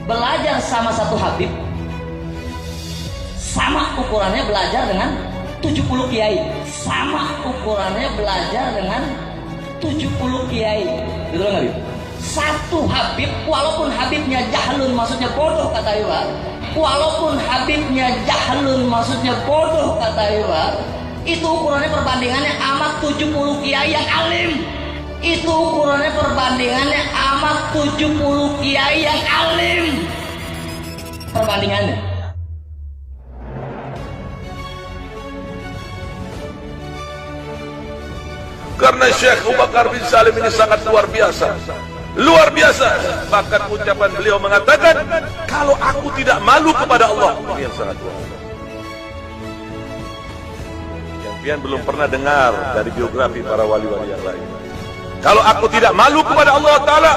belajar sama satu Habib sama ukurannya belajar dengan 70 kiai, sama ukurannya belajar dengan 70 kiai. Gitu loh Habib. Satu Habib, walaupun Habibnya jahlun maksudnya bodoh kata Iwan, walaupun Habibnya jahlun maksudnya bodoh kata Iwan, itu ukurannya perbandingannya amat 70 kiai yang alim. Itu ukurannya perbandingannya amat 70 kiai yang alim. Perbandingannya. Karena Syekh Abu Bakar bin Salim ini sangat luar biasa. Luar biasa. Bahkan ucapan beliau mengatakan, kalau aku tidak malu kepada Allah. Ini yang sangat luar biasa. Yang pian belum pernah dengar dari biografi para wali-wali yang lain. Kalau aku tidak malu kepada Allah Ta'ala,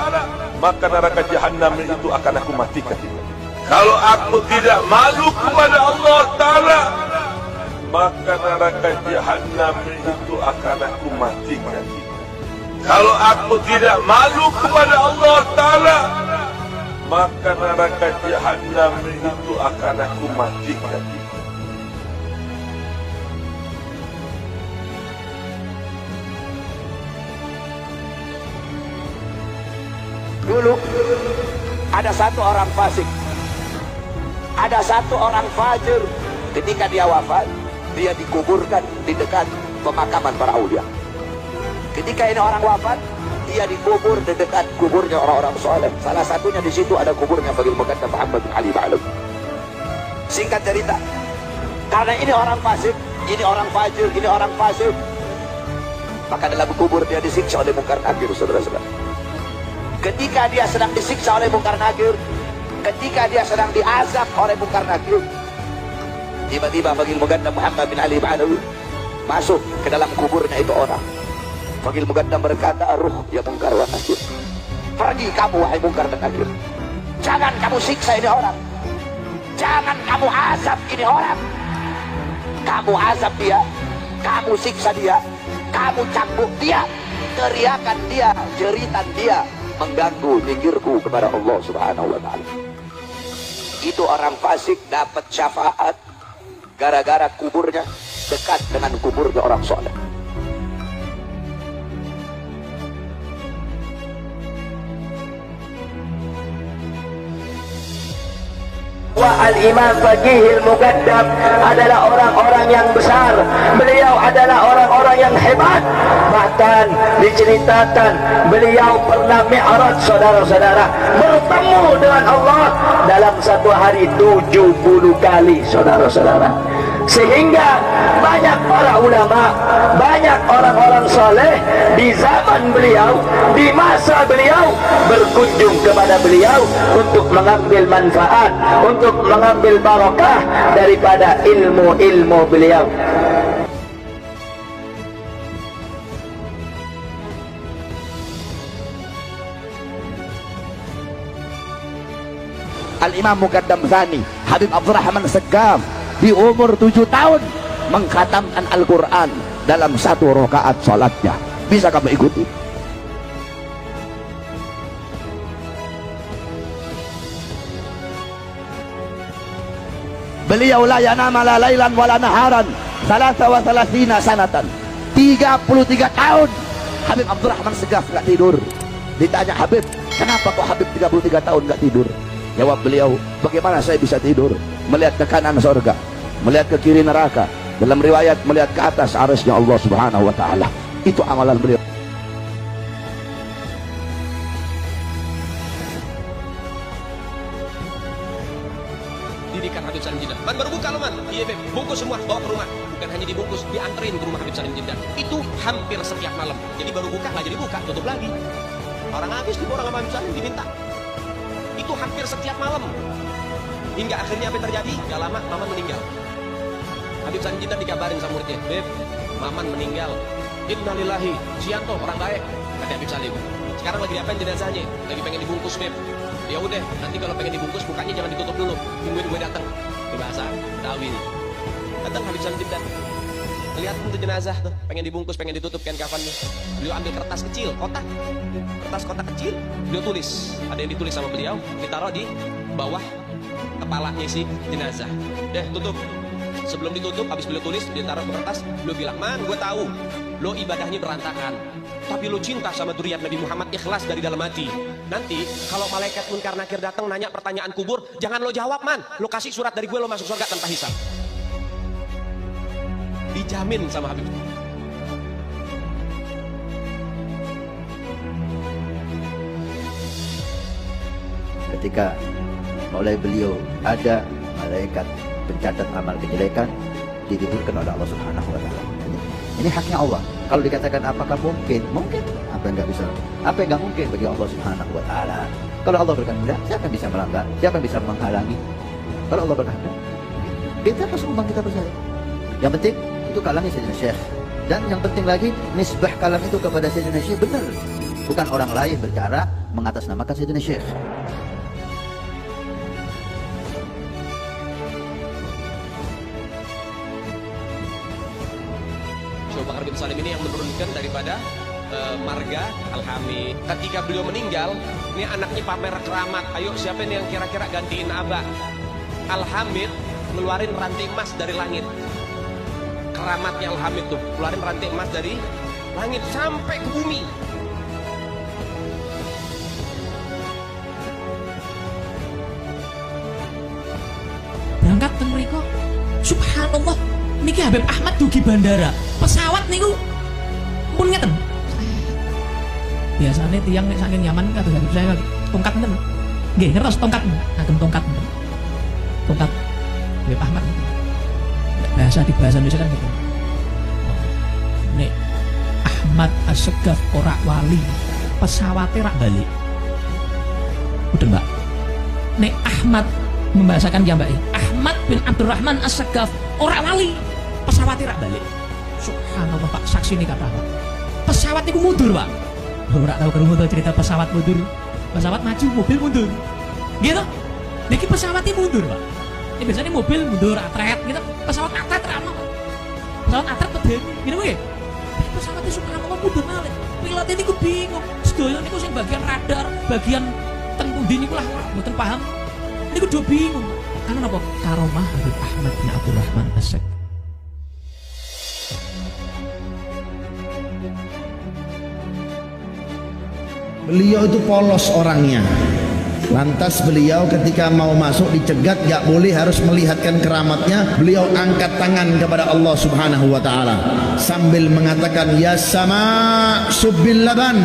maka neraka Jahannam itu akan aku matikan. Kalau aku tidak malu kepada Allah Ta'ala, maka neraka Jahannam itu akan aku matikan. Kalau aku tidak malu kepada Allah Ta'ala, maka neraka Jahannam itu akan aku matikan. Dulu ada satu orang fasik, ada satu orang fajir. Ketika dia wafat, dia dikuburkan di dekat pemakaman para aulia. Ketika ini orang wafat, dia dikubur di dekat kuburnya orang-orang soleh. Salah satunya di situ ada kuburnya Fadil Muqaddam Muhammad bin Ali Ba'alum. Singkat cerita, karena ini orang fasik, ini orang fajir, ini orang fasik, maka dalam kubur dia disiksa oleh Munkar Nakir, saudara-saudara. Ketika dia sedang disiksa oleh Munkar Nakir, ketika dia sedang diazab oleh Munkar Nakir, tiba-tiba Fadil Muqaddam Muhammad bin Ali Ba'alawi masuk ke dalam kuburnya itu orang. Fadil Muqaddam berkata, ruh ya Munkar wa Nakir, pergi kamu wahai Munkar dan Nakir, jangan kamu siksa ini orang, jangan kamu azab ini orang. Kamu azab dia, kamu siksa dia, kamu cambuk dia, teriakan dia, jeritan dia mengganggu zikirku kepada Allah Subhanahu wa Ta'ala. Itu orang fasik dapat syafaat gara-gara kuburnya dekat dengan kuburnya orang soleh. Al-Imam Faqihil Muqaddam adalah orang-orang yang besar. Beliau adalah orang-orang yang hebat. Bahkan diceritakan beliau pernah mi'raj, saudara-saudara, bertemu dengan Allah dalam satu hari 70 kali, saudara-saudara. Sehingga banyak para ulama, banyak orang-orang soleh di zaman beliau, di masa beliau, berkunjung kepada beliau untuk mengambil manfaat, untuk mengambil barakah daripada ilmu-ilmu beliau. Al-Imam Muqaddam Thani Habib Abdurrahman Segaf di umur 7 tahun mengkhatamkan Al-Quran dalam satu rakaat salatnya. Bisa kamu ikuti? Beliau la yanama la lailan wala naharan 33 sanatan, 33 tahun Habib Abdurrahman Segaf gak tidur. Ditanya Habib, kenapa kok Habib 33 tahun gak tidur? Jawab beliau, bagaimana saya bisa tidur? Melihat ke kanan surga, melihat ke kiri neraka, dalam riwayat melihat ke atas arasnya Allah Subhanahu wa Ta'ala. Itu amalan beliau. Didikan Habib Salim Jindal. Man baru buka loh man. Iya beb, bungkus semua bawa ke rumah. Bukan hanya dibungkus, dianterin ke rumah Habib Salim Jindal. Itu hampir setiap malam. Jadi baru buka, nggak jadi buka, tutup lagi. Orang habis diborong sama Habib Salim, diminta. Itu hampir setiap malam. Hingga akhirnya apa yang terjadi? Gak lama Maman meninggal. Habib Salim Jindal dikabarin sama muridnya, beb, Maman meninggal. Innalillahi, Sianto orang baik, kata Habib Salim. Sekarang lagi diapain jenazahnya? Lagi pengen dibungkus beb. Ya udah, nanti kalau pengen dibungkus mukanya jangan ditutup dulu. Tungguin gue datang. Ini bahasa Dawi nih. Datang Habib Salim Jindal. Lihat tuh jenazah tuh, pengen dibungkus, pengen ditutup kan kafannya. Beliau ambil kertas kecil, kotak. kertas kotak kecil, beliau tulis. Ada yang ditulis sama beliau, ditaruh di bawah kepalanya si jenazah. Tutup. Sebelum ditutup, habis beliau tulis, dia taruh ke kertas, beliau bilang, "Man, gue tahu lo ibadahnya berantakan, tapi lo cinta sama dzurriyyat Nabi Muhammad, ikhlas dari dalam hati. Nanti kalau malaikat munkar nakir datang nanya pertanyaan kubur, jangan lo jawab, Man. Lo kasih surat dari gue, lo masuk surga tanpa hisab." Dijamin sama Habib. Ketika oleh beliau ada malaikat pencatat amal kejelekan, ditimbulkan oleh Allah Subhanahu wa taala. Ini haknya Allah. Kalau dikatakan apakah mungkin? Mungkin. Apa yang enggak mungkin bagi Allah Subhanahu wa taala? Kalau Allah berkehendak, siapa yang bisa melanggar? Siapa yang bisa menghalangi? Kalau Allah berkehendak, kita pas umpang kita percaya. Yang penting itu kalamnya Sayyidina Syekh. Dan yang penting lagi, nisbah kalam itu kepada Sayyidina Syekh benar. Bukan orang lain bercara mengatasnamakan Sayyidina Syekh. Syekh Bakar bin Salim ini yang menurunkan daripada marga Al-Hamid. Ketika beliau meninggal, ini anaknya pamer keramat. Ayo siapa nih yang kira-kira gantiin Abah? Al-Hamid ngeluarin rantai emas dari langit. Keramatnya Al-Hamid tuh, keluarin rantai emas dari langit sampai ke bumi. Berangkat teng mriko, subhanallah, niki Habib Ahmad dugi bandara. Pesawat niku pun ngeten. Biasanya tiang nek saking nyaman kados Habib saya tongkat ngeten. Nggih, ngertos tongkat. Agem tongkat. Tongkat Habib Ahmad. Bahasa di bahasa Indonesia kan gitu. Nek Ahmad As-Segaf ora wali, pesawatnya rak balik. Udah Mbak. Nek Ahmad membahasakan ya Mbak, Ahmad bin Abdurrahman As-Segaf ora wali, pesawatnya rak balik. Subhanallah Pak, saksi ini kata Pak. Pesawat itu mundur Pak. Ora tahu kerungu cerita pesawat mundur. Pesawat maju, mobil mundur. Gitu. Niki pesawatnya mundur Pak. Ini biasanya mobil mundur atret gitu, pesawat atret ramah. Pesawat atret pedhen, gitu gue. Pesawatnya subhanallah mundur malih. Pilotnya niku bingung. Sedoyo niku sing bagian radar, bagian teng pundi niku lah mboten paham. Niku do bingung. Karena apa? Karomah Habib Ahmad bin Abdurrahman As-Segaf. Beliau itu polos orangnya. Lantas beliau ketika mau masuk dicegat, gak boleh, harus melihatkan keramatnya. Beliau angkat tangan kepada Allah Subhanahu wa ta'ala sambil mengatakan, ya sama subbil laban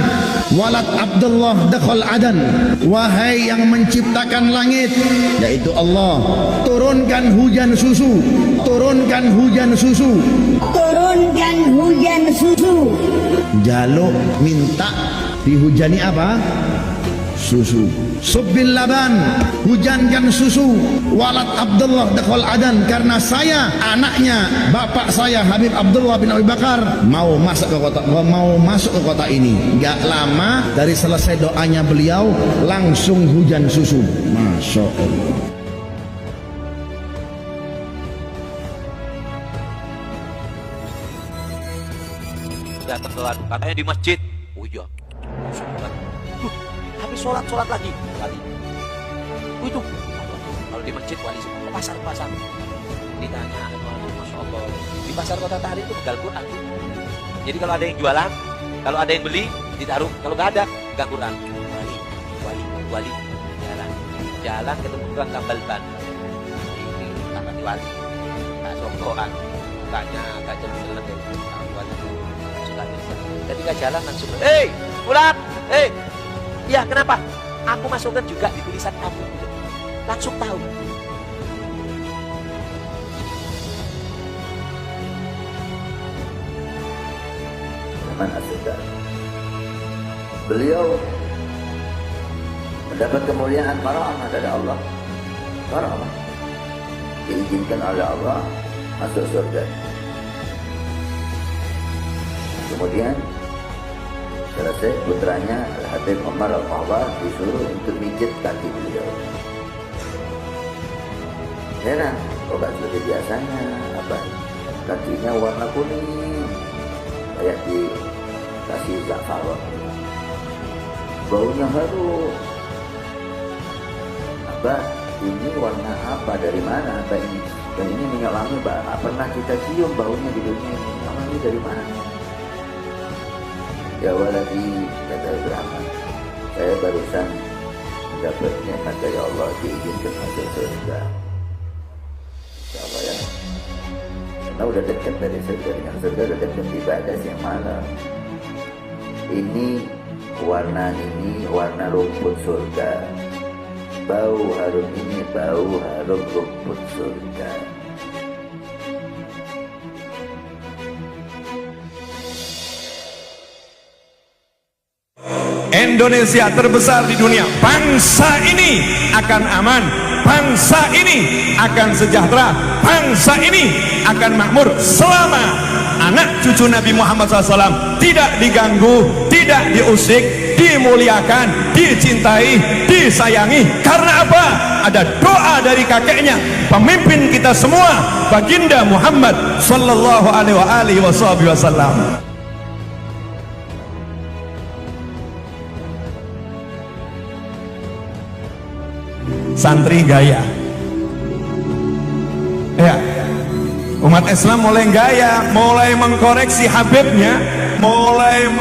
walad Abdullah dakhal adan. Wahai yang menciptakan langit, yaitu Allah, turunkan hujan susu. Turunkan hujan susu. Turunkan hujan susu. Jaluk minta dihujani apa? Susu. Subbil laban, hujankan susu. Walad Abdullah dakhal adan, karena saya anaknya bapak saya Habib Abdullah bin Abi Bakar mau masuk ke kota ini. Gak lama dari selesai doanya beliau langsung hujan susu. Masya Allah. Datang ke katanya di masjid. Oh iya. Habis sholat lagi wali. Itu kalau di masjid wali, ke pasar ditanya, masya Allah, di pasar kota Tahrir itu tinggal Quran. Jadi kalau ada yang jualan, kalau ada yang beli ditaruh, kalau nggak ada nggak Quran. Wali jalan ketemu tukang tambal ban, ini karena di wali nggak sokokan, tanya nggak jelas wali suka bisa. Ketika jalan langsung, pulang, ya kenapa? Aku masukkan juga di tulisan kamu. Langsung tahu. Ahmad As-Segaf. Beliau mendapat kemuliaan karamah dari Allah. Karamah. Diizinkan oleh Allah masuk surga. Kemudian selesai, putranya Habib Umar Al-Fawwad disuruh untuk mijit kaki beliau. Heran, kok gak seperti biasanya, apa? Kakinya warna kuning, kayak dikasih za'faron. baunya harum. Abah, ini warna apa, dari mana Abah ini? Dan ini minyak wangi, Pak, pernah kita cium baunya di dunia ini. Minyak wangi dari mana? Ya waladi, kata Ibrahim, saya barusan mendapat nikmat dari Allah, diizinkan masuk surga. Ya Allah ya, karena udah dekat dari surga, dengan surga udah dekat ibadah siang malam. Ini warna rumput surga. Bau harum ini bau harum rumput surga. Indonesia terbesar di dunia. Bangsa ini akan aman, bangsa ini akan sejahtera, bangsa ini akan makmur selama anak cucu Nabi Muhammad SAW tidak diganggu, tidak diusik, dimuliakan, dicintai, disayangi. Karena apa? Ada doa dari kakeknya, pemimpin kita semua, baginda Muhammad sallallahu alaihi wasallam. Santri gaya, ya, umat Islam mulai gaya, mulai mengkoreksi Habibnya, mulai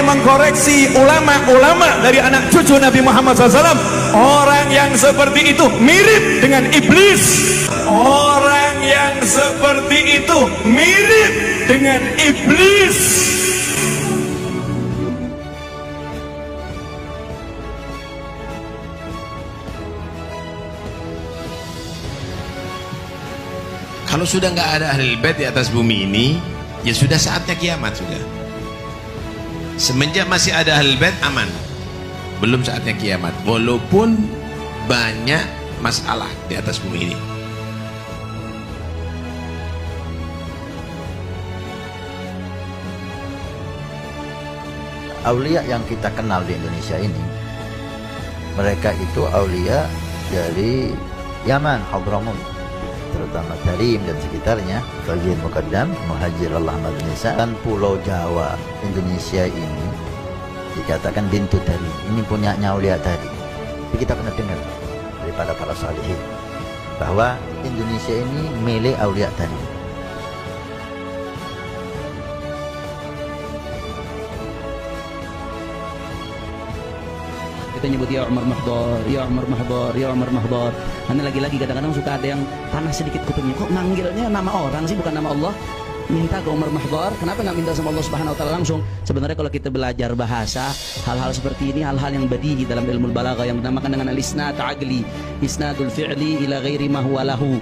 mengkoreksi ulama-ulama dari anak cucu Nabi Muhammad SAW. Orang yang seperti itu mirip dengan iblis. Orang yang seperti itu mirip dengan iblis. Kalau sudah nggak ada Ahlul Bait di atas bumi ini, ya sudah saatnya kiamat sudah. Semenjak masih ada Ahlul Bait aman, belum saatnya kiamat. Walaupun banyak masalah di atas bumi ini. Aulia yang kita kenal di Indonesia ini, mereka itu aulia dari Yaman, Hadramaut, terutama Tarim dan sekitarnya, bagian Muqaddam, Muhajir Allah Madinisa, dan Pulau Jawa Indonesia ini dikatakan bintu Tarim. Ini punyanya aulia Tarim. Tapi kita pernah dengar daripada para salihin bahwa Indonesia ini milik aulia Tarim. Kita nyebut ya Umar Mahdar, ya Umar Mahdar, ya Umar Mahdar. Nanti lagi-lagi kadang-kadang suka ada yang panas sedikit kupingnya. Kok manggilnya nama orang sih, bukan nama Allah? Minta ke Umar Mahdar. Kenapa nggak minta sama Allah Subhanahu Wa Taala langsung? Sebenarnya kalau kita belajar bahasa, hal-hal seperti ini hal-hal yang badihi dalam ilmu balaghah yang dinamakan dengan al-isnad aqli, isnadul fi'li ila ghairi ma huwa lahu.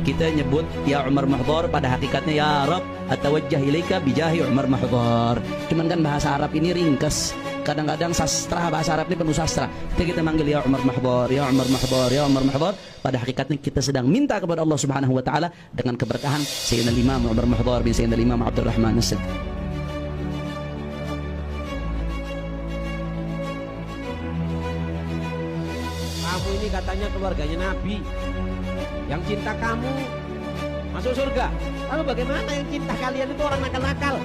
Kita nyebut ya Umar Mahdar, pada hakikatnya ya Rabb atawajjah ilaika bijahi Umar Mahdar. Cuman kan bahasa Arab ini ringkas. Kadang-kadang sastra, bahasa Arab ini penuh sastra. Kita manggil ya Umar Mahdar, ya Umar Mahdar, ya Umar Mahdar. Pada hakikatnya kita sedang minta kepada Allah Subhanahu Wa Taala dengan keberkahan Sayyidina Imam Umar Mahdar bin Sayyidina Imam Abdurrahman As-Siddiq. Kamu ini katanya keluarganya Nabi, yang cinta kamu masuk surga. Lalu bagaimana yang cinta kalian itu orang nakal-nakal?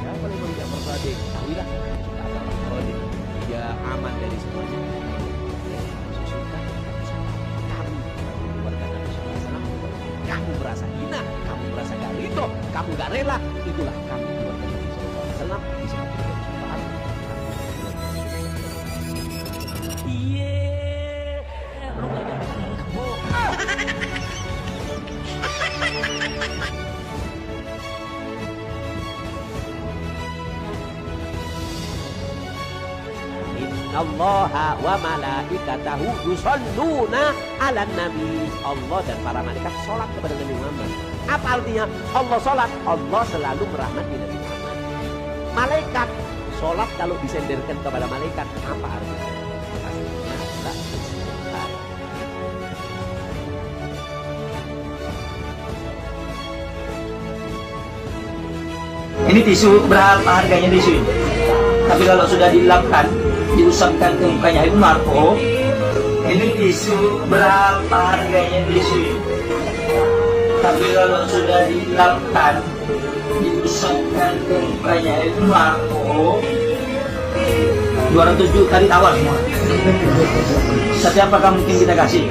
Ya boleh Imam Ja'far Shadiq, tahuilah dia aman dari semuanya. Masuk surga. Kamu keluarga Nabi SAW, kamu merasa hina, kamu merasa gak ridho, kamu gak rela, itulah kamu keluarga Nabi SAW bisa memberikan syafaat. Iya. Innallaha wa malaikatahu yusholluna 'alan nabi. Allah dan para malaikat sholat kepada Nabi Muhammad. Apa artinya? Allah sholat, Allah selalu merahmati Nabi Muhammad. Malaikat sholat kalau disenderkan kepada malaikat, apa artinya? Ini tisu berapa harganya tisu ini? Tapi kalau sudah dilapkan, diusapkan ke mukanya Habib Marco, ini tisu berapa harganya tisu ini? Tapi kalau sudah dilapkan, diusapkan ke mukanya Ibnu Marko 200 juta ditawar semua. Setiap apakah mungkin kita kasih?